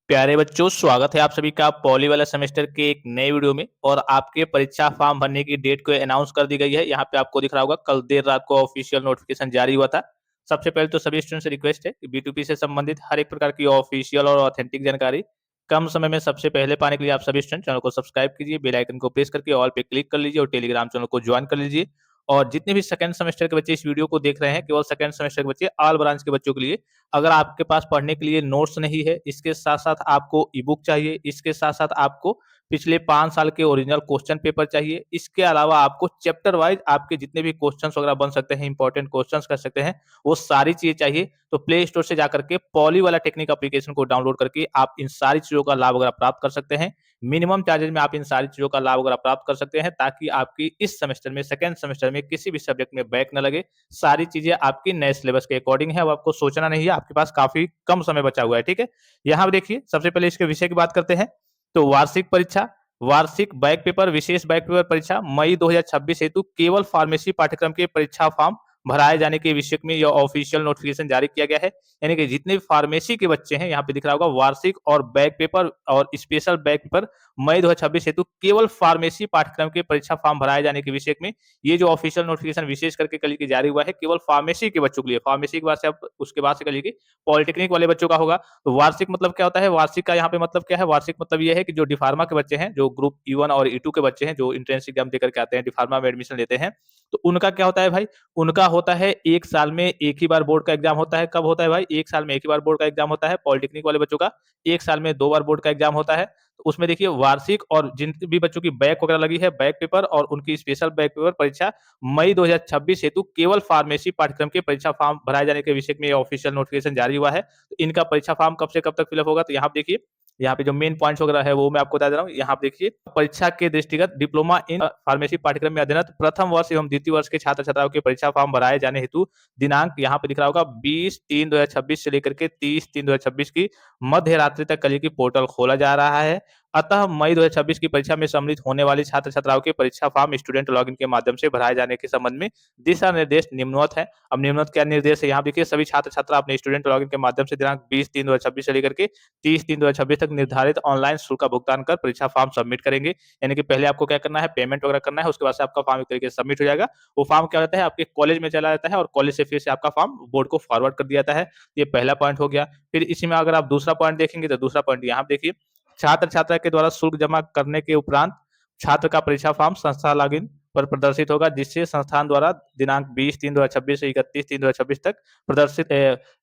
प्यारे बच्चों, स्वागत है आप सभी का पॉली वाला सेमेस्टर के एक नए वीडियो में। और आपके परीक्षा फॉर्म भरने की डेट को अनाउंस कर दी गई है। यहाँ पे आपको दिख रहा होगा, कल देर रात को ऑफिशियल नोटिफिकेशन जारी हुआ था। सबसे पहले तो सभी स्टूडेंट से रिक्वेस्ट है कि B2P से संबंधित हर एक प्रकार की ऑफिशियल और ऑथेंटिक जानकारी कम समय में सबसे पहले पाने के लिए आप सभी स्टूडेंट चैनल को सब्सक्राइब कीजिए, बेल आइकन को प्रेस करके ऑल पे क्लिक कर लीजिए और टेलीग्राम चैनल को ज्वाइन कर लीजिए। और जितने भी सेकंड सेमेस्टर के बच्चे इस वीडियो को देख रहे हैं, केवल सेकंड सेमेस्टर के बच्चे, ऑल ब्रांच के बच्चों के लिए, अगर आपके पास पढ़ने के लिए नोट्स नहीं है, इसके साथ-साथ आपको ई-बुक चाहिए, इसके साथ-साथ आपको पिछले 5 साल के ओरिजिनल क्वेश्चन पेपर चाहिए, इसके अलावा आपको चैप्टर वाइज़ आपके जितने भी क्वेश्चन्स वगैरह बन सकते हैं, इंपॉर्टेंट क्वेश्चन्स कर सकते हैं, वो सारी चीज़ें चाहिए। तो प्ले स्टोर से जाकर के पॉली वाला टेक्निक एप्लीकेशन को डाउनलोड करके आप इन सारी चीज़ों का लाभ वगैरह प्राप्त कर सकते हैं। मिनिमम चार्जेज़ में आप इन सारी चीज़ों का लाभ वगैरह प्राप्त कर सकते हैं, ताकि आपकी इस सेमेस्टर में, सेकंड सेमेस्टर में किसी भी सब्जेक्ट में बैक ना लगे। सारी चीज़ें आपकी नए सिलेबस के अकॉर्डिंग है, अब आपको सोचना नहीं है, आपके पास काफ़ी कम समय बचा हुआ है, ठीक है? यहाँ पे देखिए, सबसे पहले इसके विषय की बात करते हैं। तो वार्षिक परीक्षा, वार्षिक बैक पेपर, विशेष बैक पेपर परीक्षा मई 2026 हेतु केवल फार्मेसी पाठ्यक्रम के परीक्षा फॉर्म भराए जाने के विषय में यह ऑफिशियल नोटिफिकेशन जारी किया गया है। यानी कि जितने भी फार्मेसी के बच्चे हैं, यहाँ पे दिख रहा होगा वार्षिक और बैक पेपर और स्पेशल बैक पेपर मई 2026 हेतु केवल फार्मेसी पाठ्यक्रम के परीक्षा फॉर्म भराए जाने के विषय में, ये जो ऑफिशियल नोटिफिकेशन विशेष करके कल की जारी हुआ है, केवल फार्मेसी के बच्चों के लिए। फार्मेसी के बाद से अब उसके बाद से कल की पॉलिटेक्निक वाले बच्चों का होगा। तो वार्षिक मतलब क्या होता है? वार्षिक का यहाँ पे मतलब क्या है? वार्षिक मतलब ये है कि जो डी फार्मा के बच्चे हैं, जो ग्रुप E1 और E2 के बच्चे हैं, जो एंट्रेंस एग्जाम देकर के आते हैं, डी फार्मा में एडमिशन लेते हैं, तो उनका क्या होता है भाई? उनका होता है 1 साल में 1 ही बार बोर्ड का एग्जाम होता है। कब होता है भाई? 1 साल में 1 ही बार बोर्ड का एग्जाम होता है। पॉलिटेक्निक वाले बच्चों का 1 साल में 2 बार बोर्ड का एग्जाम होता है। तो उसमें देखिए, वार्षिक और जिन भी बच्चों की बैक वगैरह लगी है, बैक पेपर और उनकी स्पेशल बैक पेपर परीक्षा मई 2026 हेतु केवल फार्मेसी पाठ्यक्रम के परीक्षा फॉर्म भराए जाने के विषय में ऑफिशियल नोटिफिकेशन जारी हुआ है। तो इनका परीक्षा फॉर्म कब से कब तक फिलअप होगा? तो यहाँ पे देखिए, यहाँ पे जो मेन पॉइंट्स वगैरह है वो मैं आपको बता दे रहा हूँ। यहाँ पे देखिए, परीक्षा के दृष्टिगत डिप्लोमा इन फार्मेसी पाठ्यक्रम में अध्ययनरत प्रथम वर्ष एवं द्वितीय वर्ष के छात्र-छात्राओं के परीक्षा फॉर्म भराए जाने हेतु दिनांक यहाँ पे दिख रहा होगा 20/3/2026 से लेकर के 30/3/2026 की मध्य रात्रि तक कल की पोर्टल खोला जा रहा है। अतः मई 2026 की परीक्षा में सम्मिलित होने वाले छात्र-छात्राओं के परीक्षा फॉर्म स्टूडेंट लॉगिन के माध्यम से भराए जाने के संबंध में दिशा निर्देश निम्नवत है। अब निम्नवत क्या निर्देश है? यहाँ देखिए, सभी छात्र-छात्रा अपने स्टूडेंट लॉगिन के माध्यम से दिनांक 20/3/2026 से लेकर के 30/3/2026 तक निर्धारित ऑनलाइन शुल्क का भुगतान कर परीक्षा फॉर्म सबमिट करेंगे। यानी कि पहले आपको क्या करना है? पेमेंट वगैरह करना है, उसके बाद से आपका फॉर्म एक तरीके से सबमिट हो जाएगा। वो फॉर्म क्या होता है? आपके कॉलेज में चला जाता है और कॉलेज से फिर से आपका फॉर्म बोर्ड को फॉरवर्ड कर दिया जाता है। ये पहला पॉइंट हो गया। फिर इसी में अगर आप दूसरा पॉइंट देखेंगे, तो दूसरा पॉइंट यहाँ पे देखिए, छात्र-छात्रा के द्वारा शुल्क जमा करने के उपरांत छात्र का परीक्षा फॉर्म संस्था लॉगिन पर प्रदर्शित होगा, जिससे संस्थान द्वारा दिनांक 20/3/2026 से 31/3/2026 तक प्रदर्शित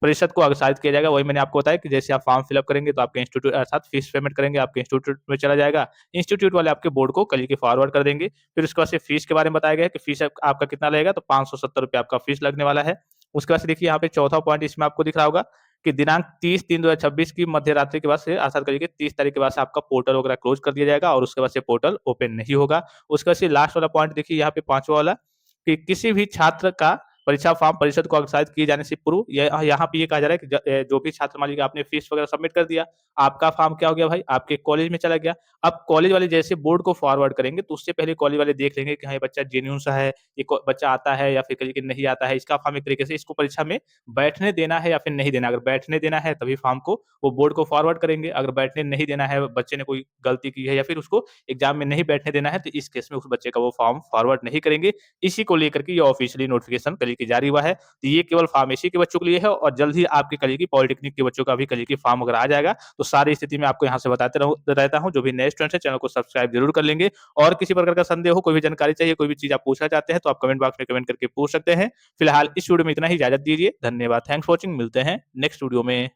परिषद को अग्रसारित किया जाएगा। वही मैंने आपको बताया कि जैसे आप फॉर्म फिल अप करेंगे, तो आपके इंस्टीट्यूट अर्थात फीस पेमेंट करेंगे, आपके इंस्टीट्यूट में चला जाएगा। इंस्टीट्यूट वाले आपके बोर्ड को कल के फॉरवर्ड कर देंगे। फिर उसके बाद से फीस के बारे में बताया गया है कि फीस आपका कितना लगेगा, तो ₹570 आपका फीस लगने वाला है। उसके बाद से देखिए, यहाँ पे चौथा पॉइंट इसमें आपको दिख रहा होगा कि दिनांक 30/3/2026 की मध्य रात्रि के बाद से अर्थात करिए 30 तारीख के बाद से आपका पोर्टल वगैरह क्लोज कर दिया जाएगा और उसके बाद से पोर्टल ओपन नहीं होगा। उसके बाद से लास्ट वाला पॉइंट देखिए, यहाँ पे 5वां वाला, कि किसी भी छात्र का परीक्षा फॉर्म परिषद को अग्रसारित किए जाने से पूर्व, यहाँ पे ये कहा जा रहा है कि जो भी छात्र, मान लीजिए आपने फीस वगैरह सबमिट कर दिया, आपका फॉर्म क्या हो गया भाई? आपके कॉलेज में चला गया। अब कॉलेज वाले जैसे बोर्ड को फॉरवर्ड करेंगे, तो उससे पहले कॉलेज वाले देख लेंगे कि हाँ, ये बच्चा जेन्युइन सा है, ये बच्चा आता है या फिर कहिए कि नहीं आता है। इसका फॉर्म एक तरीके से इसको परीक्षा में बैठने देना है या फिर नहीं देना। अगर बैठने देना है, तभी फॉर्म को वो बोर्ड को फॉरवर्ड करेंगे। अगर बैठने नहीं देना है, बच्चे ने कोई गलती की है या फिर उसको एग्जाम में नहीं बैठने देना है, तो इस केस में उस बच्चे का वो फॉर्म फॉरवर्ड नहीं करेंगे। इसी को लेकर के ये ऑफिशियली नोटिफिकेशन कल की जारी हुआ है। तो ये केवल फार्मेसी के बच्चों के लिए है और जल्द ही आपके कल की पॉलिटेक्निक के बच्चों का भी कल की फॉर्म अगर आ जाएगा, तो सारी स्थिति में आपको यहाँ से बताते रहता हूँ। जो भी नए स्टूडेंट्स हैं, चैनल को सब्सक्राइब जरूर कर लेंगे। और किसी प्रकार का संदेह हो, कोई भी जानकारी चाहिए, कोई भी चीज आप पूछना चाहते हैं, तो आप कमेंट बॉक्स में कमेंट करके पूछ सकते हैं। फिलहाल इस वीडियो में इतना ही, इजाजत दीजिए। धन्यवाद, थैंक्स फॉर वॉचिंग। मिलते हैं नेक्स्ट वीडियो में।